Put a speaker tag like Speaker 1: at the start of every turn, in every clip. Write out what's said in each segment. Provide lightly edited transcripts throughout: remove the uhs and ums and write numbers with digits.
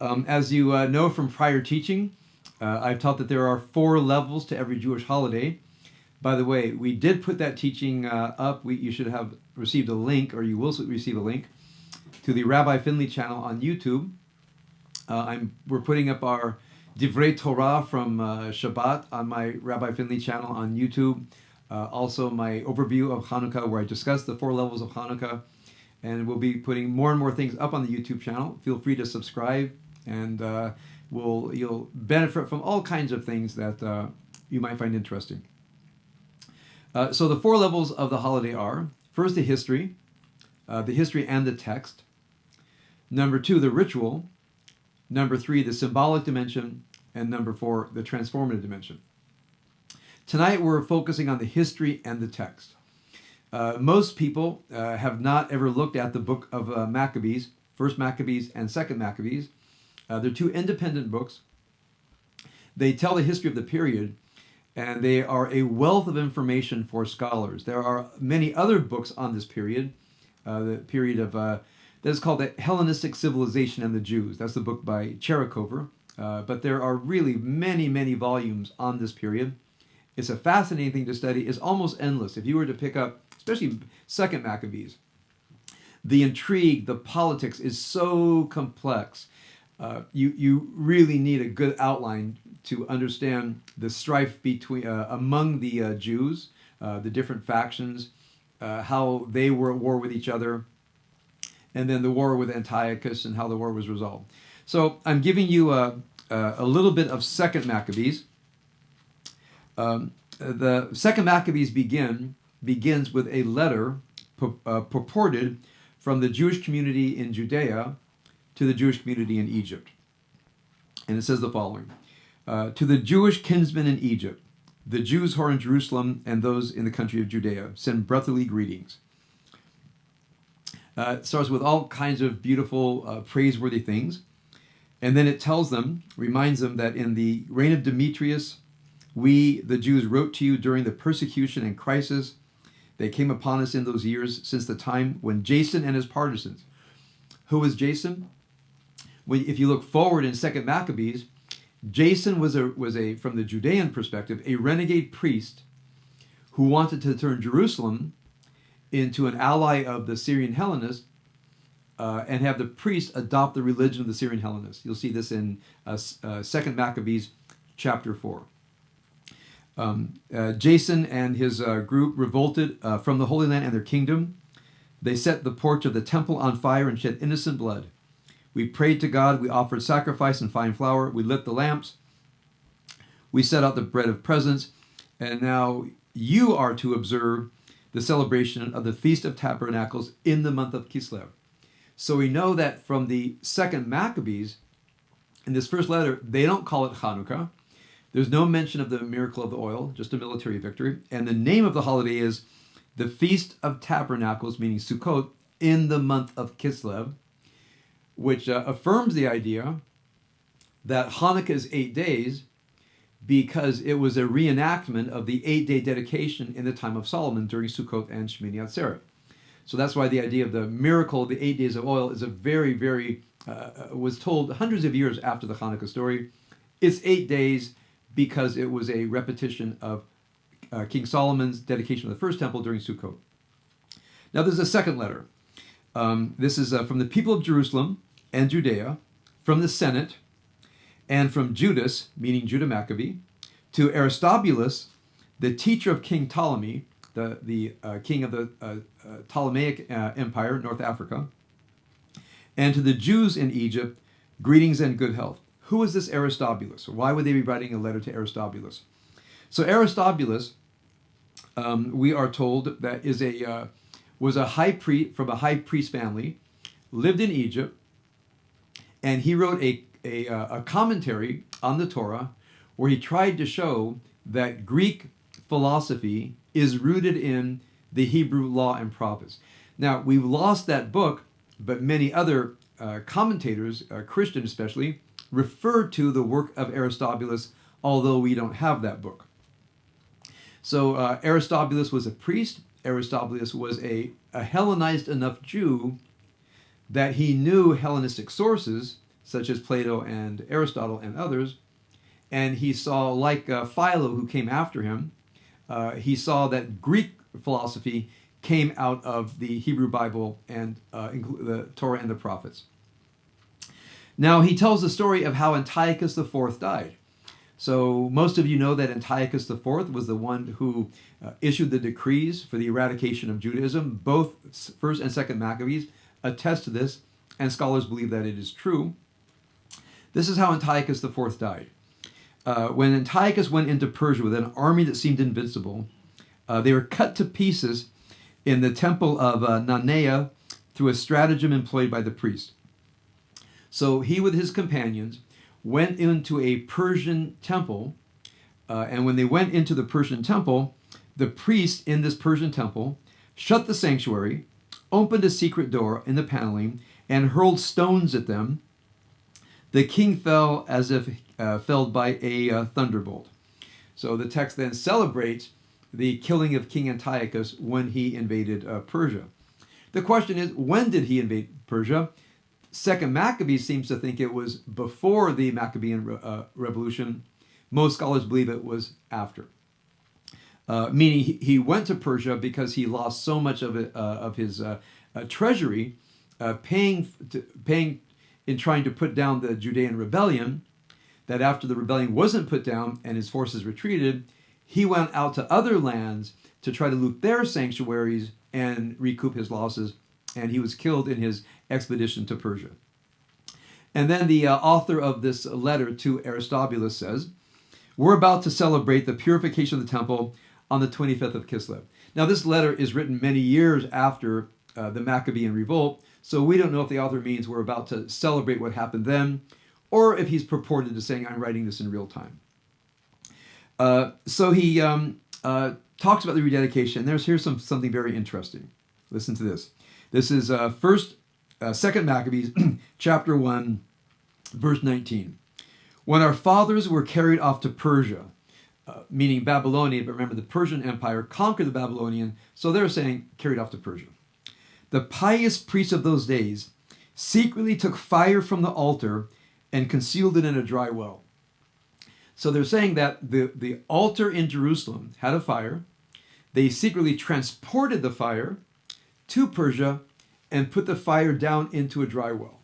Speaker 1: As you know from prior teaching, I've taught that there are 4 levels to every Jewish holiday. By the way, we did put that teaching up. You should have received a link, or you will receive a link, to the Rabbi Finley channel on YouTube. We're putting up our Divrei Torah from Shabbat on my Rabbi Finley channel on YouTube. Also my overview of Hanukkah, where I discuss the 4 levels of Hanukkah. And we'll be putting more and more things up on the YouTube channel. Feel free to subscribe, and you'll benefit from all kinds of things that you might find interesting. So the 4 levels of the holiday are, first, the history and the text. Number 2, the ritual. Number 3, the symbolic dimension. And number 4, the transformative dimension. Tonight we're focusing on the history and the text. Most people have not ever looked at the book of Maccabees, First Maccabees and Second Maccabees. They're 2 independent books. They tell the history of the period, and they are a wealth of information for scholars. There are many other books on this period, the period of that is called the Hellenistic Civilization and the Jews. That's the book by Cherikover. But there are really many, many volumes on this period. It's a fascinating thing to study. It's almost endless. If you were to pick up, especially Second Maccabees, the intrigue, the politics is so complex. You really need a good outline to understand the strife between among the Jews, the different factions, how they were at war with each other, and then the war with Antiochus and how the war was resolved. So I'm giving you a little bit of Second Maccabees. The Second Maccabees begins with a letter purported from the Jewish community in Judea to the Jewish community in Egypt. And it says the following. To the Jewish kinsmen in Egypt, the Jews who are in Jerusalem and those in the country of Judea, send brotherly greetings. It starts with all kinds of beautiful, praiseworthy things. And then it reminds them that in the reign of Demetrius, we, the Jews, wrote to you during the persecution and crisis that came upon us in those years since the time when Jason and his partisans. Who was Jason? If you look forward in 2 Maccabees, Jason was from the Judean perspective, a renegade priest who wanted to turn Jerusalem into an ally of the Syrian Hellenists and have the priests adopt the religion of the Syrian Hellenists. You'll see this in 2 Maccabees chapter 4. Jason and his group revolted from the Holy Land and their kingdom. They set the porch of the temple on fire and shed innocent blood. We prayed to God. We offered sacrifice and fine flour. We lit the lamps. We set out the bread of presents. And now you are to observe the celebration of the Feast of Tabernacles in the month of Kislev. So we know that from the 2nd Maccabees, in this first letter, they don't call it Hanukkah. There's no mention of the miracle of the oil, just a military victory. And the name of the holiday is the Feast of Tabernacles, meaning Sukkot, in the month of Kislev, which affirms the idea that Hanukkah is 8 days because it was a reenactment of the 8-day dedication in the time of Solomon during Sukkot and Shmini Atzeret. So that's why the idea of the miracle of the 8 days of oil is a very, very, was told hundreds of years after the Hanukkah story. It's 8 days because it was a repetition of King Solomon's dedication of the first temple during Sukkot. Now there's a second letter. This is from the people of Jerusalem and Judea, from the Senate, and from Judas, meaning Judah Maccabee, to Aristobulus, the teacher of King Ptolemy, the king of the Ptolemaic Empire, North Africa, and to the Jews in Egypt, greetings and good health. Who is this Aristobulus? Why would they be writing a letter to Aristobulus? So Aristobulus, we are told, that was a high priest from a high priest family, lived in Egypt, and he wrote a commentary on the Torah where he tried to show that Greek philosophy is rooted in the Hebrew law and prophets. Now, we've lost that book, but many other commentators, Christian especially, refer to the work of Aristobulus, although we don't have that book. So Aristobulus was a priest. Aristobulus was a Hellenized enough Jew that he knew Hellenistic sources, such as Plato and Aristotle and others. And he saw, like Philo, who came after him, he saw that Greek philosophy came out of the Hebrew Bible and the Torah and the prophets. Now, he tells the story of how Antiochus IV died. So most of you know that Antiochus IV was the one who issued the decrees for the eradication of Judaism. Both 1st and 2nd Maccabees attest to this, and scholars believe that it is true. This is how Antiochus IV died. When Antiochus went into Persia with an army that seemed invincible, they were cut to pieces in the temple of Nanea through a stratagem employed by the priest. So he, with his companions, went into a Persian temple, and when they went into the Persian temple, the priest in this Persian temple shut the sanctuary, opened a secret door in the paneling, and hurled stones at them. The king fell as if felled by a thunderbolt. So the text then celebrates the killing of King Antiochus when he invaded Persia. The question is, when did he invade Persia? 2nd Maccabees seems to think it was before the Maccabean revolution. Most scholars believe it was after. Meaning he went to Persia because he lost so much of his treasury, paying in trying to put down the Judean rebellion, that after the rebellion wasn't put down and his forces retreated, he went out to other lands to try to loot their sanctuaries and recoup his losses, and he was killed in his expedition to Persia. And then the author of this letter to Aristobulus says, "We're about to celebrate the purification of the temple on the 25th of Kislev." Now, this letter is written many years after the Maccabean revolt, so we don't know if the author means we're about to celebrate what happened then, or if he's purported to saying, I'm writing this in real time. So he talks about the rededication. Here's something very interesting. Listen to this. This is 2nd Maccabees, chapter 1, verse 19. When our fathers were carried off to Persia, meaning Babylonia, but remember the Persian Empire conquered the Babylonian, so they're saying carried off to Persia. The pious priests of those days secretly took fire from the altar and concealed it in a dry well. So they're saying that the altar in Jerusalem had a fire. They secretly transported the fire to Persia and put the fire down into a dry well.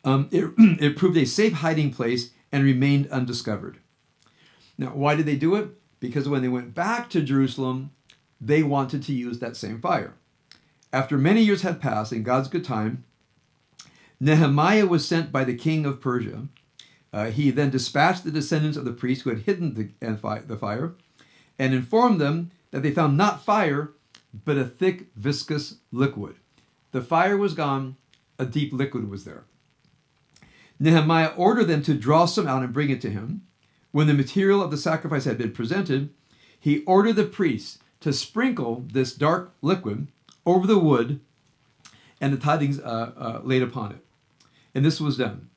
Speaker 1: It proved a safe hiding place and remained undiscovered. Now, why did they do it? Because when they went back to Jerusalem, they wanted to use that same fire. After many years had passed, in God's good time, Nehemiah was sent by the king of Persia. He then dispatched the descendants of the priests who had hidden the fire and informed them that they found not fire, but a thick, viscous liquid. The fire was gone, a deep liquid was there. Nehemiah ordered them to draw some out and bring it to him. When the material of the sacrifice had been presented, he ordered the priests to sprinkle this dark liquid over the wood and the tidings laid upon it. And this was done.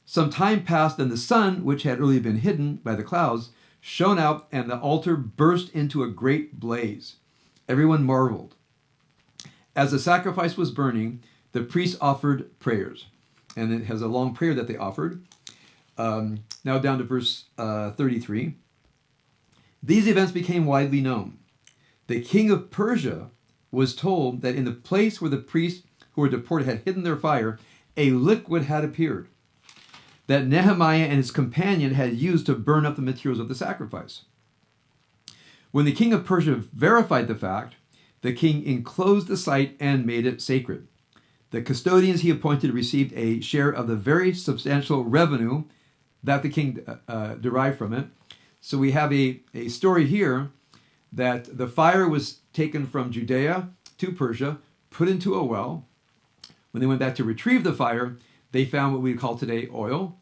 Speaker 1: Some time passed, and the sun, which had earlier been hidden by the clouds, shone out, and the altar burst into a great blaze. Everyone marveled. As the sacrifice was burning, the priests offered prayers. And it has a long prayer that they offered. Now down to verse 33. These events became widely known. The king of Persia was told that in the place where the priests who were deported had hidden their fire, a liquid had appeared that Nehemiah and his companion had used to burn up the materials of the sacrifice. When the king of Persia verified the fact, the king enclosed the site and made it sacred. The custodians he appointed received a share of the very substantial revenue that the king derived from it. So we have a story here that the fire was taken from Judea to Persia, put into a well. When they went back to retrieve the fire, they found what we call today oil.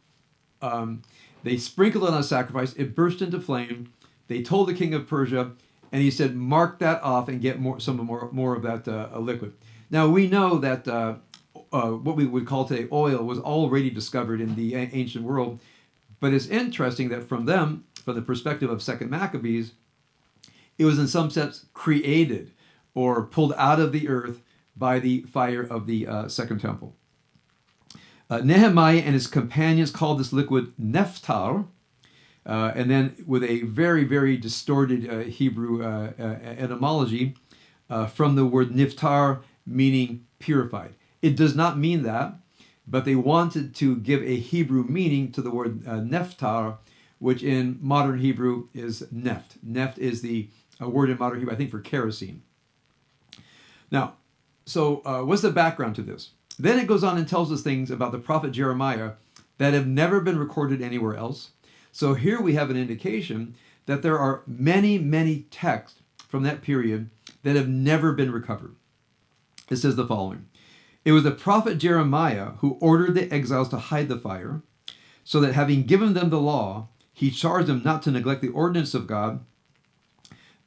Speaker 1: They sprinkled it on a sacrifice. It burst into flame. They told the king of Persia, and he said, mark that off and get some more of that liquid. Now, we know that what we would call today oil was already discovered in the ancient world, but it's interesting that from the perspective of 2nd Maccabees, it was in some sense created or pulled out of the earth by the fire of the Second Temple. Nehemiah and his companions called this liquid nephtal, and then with a very, very distorted Hebrew etymology from the word niftar, meaning purified. It does not mean that, but they wanted to give a Hebrew meaning to the word nephtar, which in modern Hebrew is neft. Neft is the word in modern Hebrew, I think, for kerosene. Now, so what's the background to this? Then it goes on and tells us things about the prophet Jeremiah that have never been recorded anywhere else. So here we have an indication that there are many, many texts from that period that have never been recovered. It says the following. It was the prophet Jeremiah who ordered the exiles to hide the fire, so that having given them the law, he charged them not to neglect the ordinance of God.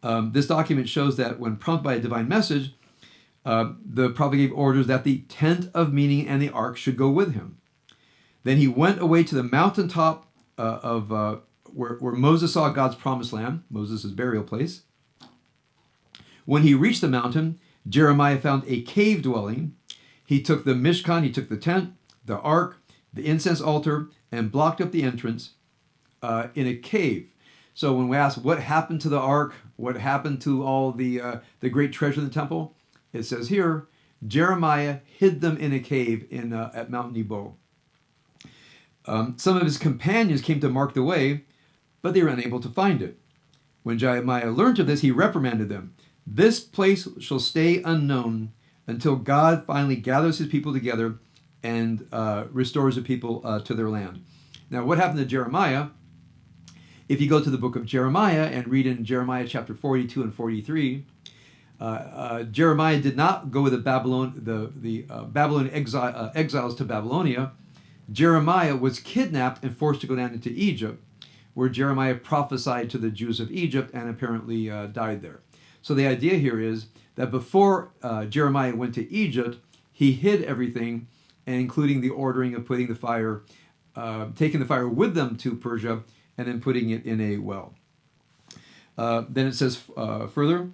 Speaker 1: This document shows that when prompted by a divine message, the prophet gave orders that the tent of meeting and the ark should go with him. Then he went away to the mountaintop where Moses saw God's promised land, Moses' burial place. When he reached the mountain, Jeremiah found a cave dwelling. He took the Mishkan, he took the tent, the ark, the incense altar, and blocked up the entrance in a cave. So when we ask what happened to the ark, what happened to all the great treasure in the temple, it says here, Jeremiah hid them in a cave at Mount Nebo. Some of his companions came to mark the way, but they were unable to find it. When Jeremiah learned of this, he reprimanded them. This place shall stay unknown until God finally gathers his people together and restores the people to their land. Now, what happened to Jeremiah? If you go to the book of Jeremiah and read in Jeremiah chapter 42 and 43, Jeremiah did not go with the Babylonian exiles to Babylonia. Jeremiah was kidnapped and forced to go down into Egypt, where Jeremiah prophesied to the Jews of Egypt and apparently died there. So the idea here is that before Jeremiah went to Egypt, he hid everything, including the ordering of putting the fire, taking the fire with them to Persia, and then putting it in a well. Then it says further,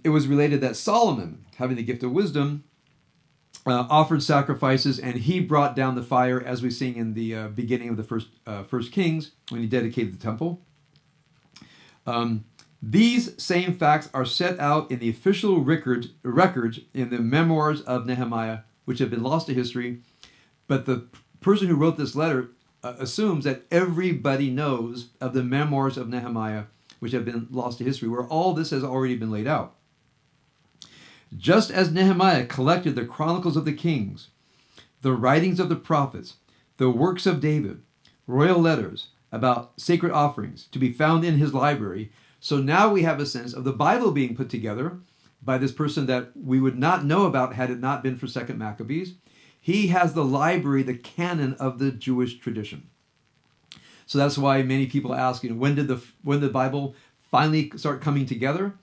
Speaker 1: it was related that Solomon, having the gift of wisdom, offered sacrifices, and he brought down the fire, as we sing in the beginning of the first Kings, when he dedicated the temple. These same facts are set out in the official records in the memoirs of Nehemiah, which have been lost to history. But the person who wrote this letter assumes that everybody knows of the memoirs of Nehemiah, which have been lost to history, where all this has already been laid out. Just as Nehemiah collected the chronicles of the kings, the writings of the prophets, the works of David, royal letters about sacred offerings to be found in his library, so now we have a sense of the Bible being put together by this person that we would not know about had it not been for 2 Maccabees. He has the library, the canon of the Jewish tradition. So that's why many people ask, when did the Bible finally start coming together?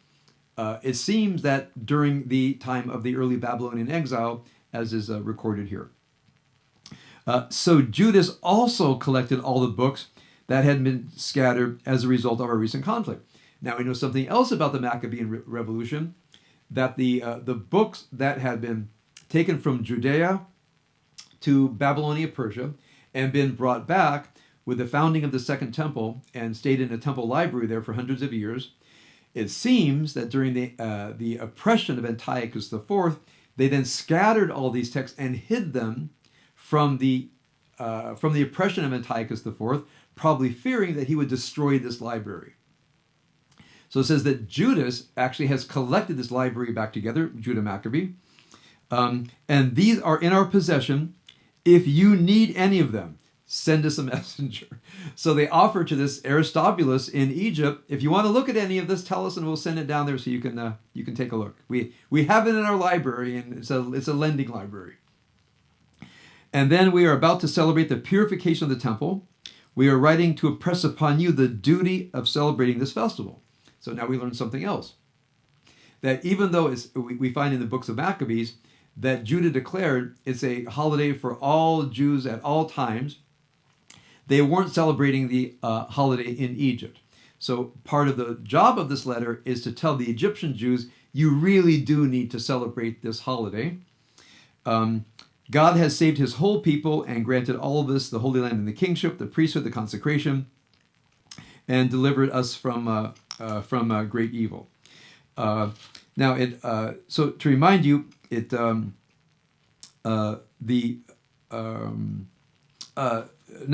Speaker 1: It seems that during the time of the early Babylonian exile, as is recorded here. So Judas also collected all the books that had been scattered as a result of our recent conflict. Now we know something else about the Maccabean Revolution, that the books that had been taken from Judea to Babylonia, Persia, and been brought back with the founding of the Second Temple and stayed in a temple library there for hundreds of years. It seems that during the oppression of Antiochus IV, they then scattered all these texts and hid them from the oppression of Antiochus IV, probably fearing that he would destroy this library. So it says that Judas actually has collected this library back together, Judah Maccabee, and these are in our possession. If you need any of them, send us a messenger. So they offer to this Aristobulus in Egypt, if you want to look at any of this, tell us and we'll send it down there so you can take a look. We have it in our library, and it's a lending library. And then we are about to celebrate the purification of the temple. We are writing to impress upon you the duty of celebrating this festival. So now we learn something else. That even though we find in the books of Maccabees that Judah declared it's a holiday for all Jews at all times, they weren't celebrating the holiday in Egypt. So part of the job of this letter is to tell the Egyptian Jews, you really do need to celebrate this holiday. God has saved his whole people and granted all of us the Holy Land and the kingship, the priesthood, the consecration, and delivered us from great evil. So to remind you, now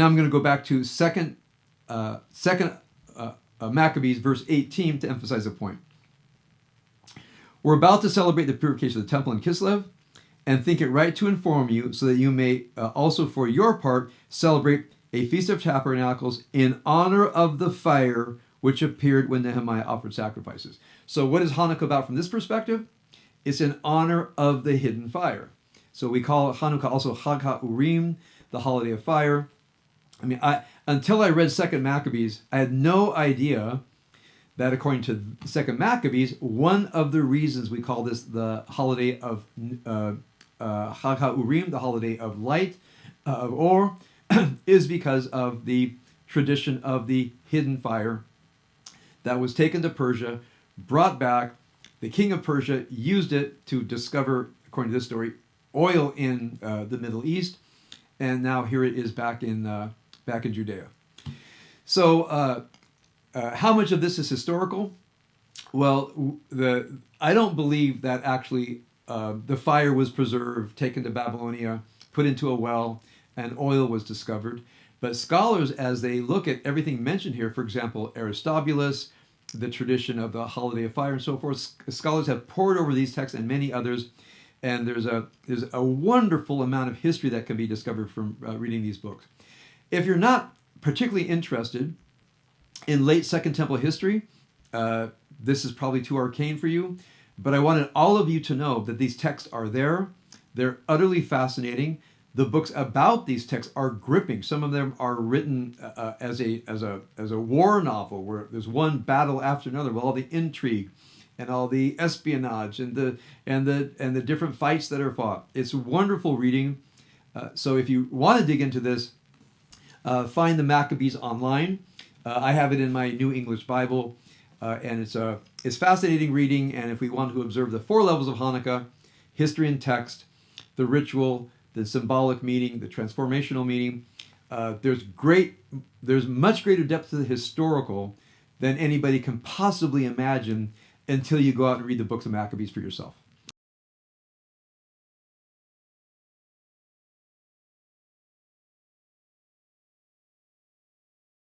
Speaker 1: I'm going to go back to second Maccabees verse 18 to emphasize a point. We're about to celebrate the purification of the temple in Kislev, and think it right to inform you so that you may also for your part celebrate a Feast of Tabernacles in honor of the fire which appeared when Nehemiah offered sacrifices. So what is Hanukkah about from this perspective? It's in honor of the hidden fire. So we call Hanukkah also Chag HaUrim, the holiday of fire. I mean, until I read 2 Maccabees, I had no idea that according to 2 Maccabees, one of the reasons we call this the holiday of Chag HaUrim, the holiday of light, of Or, is because of the tradition of the hidden fire that was taken to Persia, brought back. The king of Persia used it to discover, according to this story, oil in the Middle East, and now here it is back in Judea. So, how much of this is historical? Well, I don't believe that actually the fire was preserved, taken to Babylonia, put into a well, and oil was discovered. But scholars, as they look at everything mentioned here, for example, Aristobulus, the tradition of the holiday of fire and so forth, scholars have pored over these texts and many others, and there's a wonderful amount of history that can be discovered from reading these books. If you're not particularly interested in late Second Temple history, this is probably too arcane for you, but I wanted all of you to know that these texts are there. They're utterly fascinating. The books about these texts are gripping. Some of them are written as a war novel, where there's one battle after another with all the intrigue and all the espionage and the different fights that are fought. It's wonderful reading. So if you want to dig into this, find the Maccabees online. I have it in my New English Bible, and it's fascinating reading. And if we want to observe the 4 levels of Hanukkah, history and text, the ritual, the symbolic meaning, the transformational meaning, there's much greater depth to the historical than anybody can possibly imagine until you go out and read the books of Maccabees for yourself.